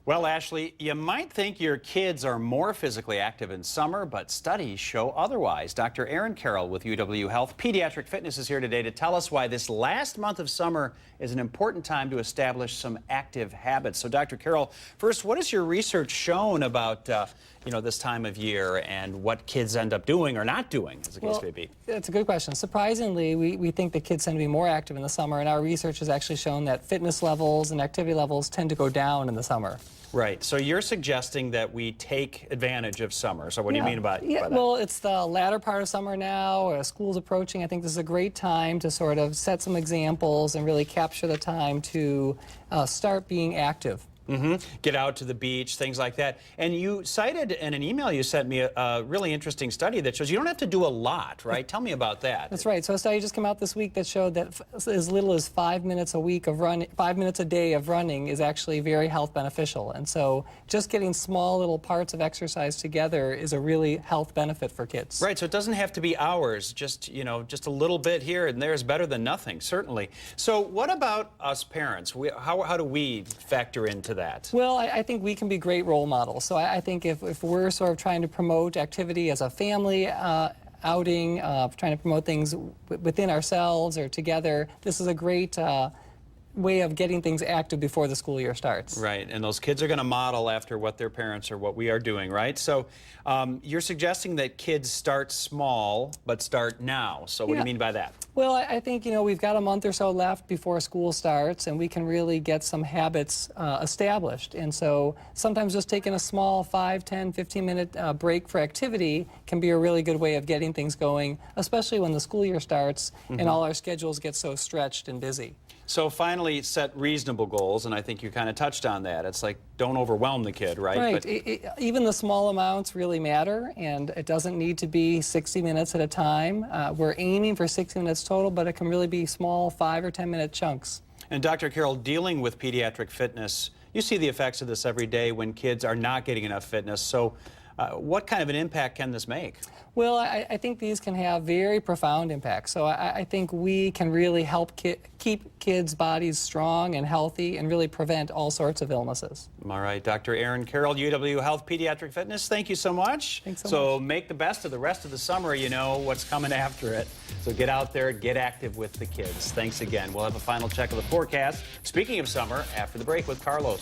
Well, Ashley, you might think your kids are more physically active in summer, but studies show otherwise. Dr. Erin Carroll with UW Health Pediatric Fitness is here today to tell us why this last month of summer is an important time to establish some active habits. So, Dr. Carroll, first, what has your research shown about this time of year and what kids end up doing or not doing, as the case may be? That's a good question. Surprisingly, we think that kids tend to be more active in the summer, and our research has actually shown that fitness levels and activity levels tend to go down in the summer. Right. So you're suggesting that we take advantage of summer. So what do you mean by that? Well, it's the latter part of summer now. School's approaching. I think this is a great time to sort of set some examples and really capture the time to start being active. Get out to the beach, things like that. And you cited in an email you sent me a really interesting study that shows you don't have to do a lot, right? Tell me about that. That's right. So a study just came out this week that showed that as little as 5 minutes a week of running, 5 minutes a day of running is actually very health beneficial. And so just getting small little parts of exercise together is a really health benefit for kids. Right. So it doesn't have to be hours. Just just a little bit here and there is better than nothing, certainly. So what about us parents? How do we factor into that? Well, I think we can be great role models. So I think if we're sort of trying to promote activity as a family outing, trying to promote things within ourselves or together, this is a great way of getting things active before the school year starts. Right, and those kids are going to model after what their parents or what we are doing, right? So you're suggesting that kids start small, but start now. So what do you mean by that? Well, I think, we've got a month or so left before school starts, and we can really get some habits established. And so sometimes just taking a small 5, 10, 15-minute break for activity can be a really good way of getting things going, especially when the school year starts and all our schedules get so stretched and busy. So finally, set reasonable goals, and I think you kind of touched on that. It's like, don't overwhelm the kid, right? Right. Even the small amounts really matter, and it doesn't need to be 60 minutes at a time. We're aiming for 60 minutes total, but it can really be small 5 or 10-minute chunks. And Dr. Carroll, dealing with pediatric fitness, you see the effects of this every day when kids are not getting enough fitness. So what kind of an impact can this make? Well, I think these can have very profound impacts. So I think we can really help keep kids' bodies strong and healthy and really prevent all sorts of illnesses. All right, Dr. Erin Carroll, UW Health Pediatric Fitness, thank you so much. Thanks so So much. make the best of the rest of the summer. You know what's coming after it. So get out there, get active with the kids. Thanks again. We'll have a final check of the forecast. Speaking of summer, after the break with Carlos.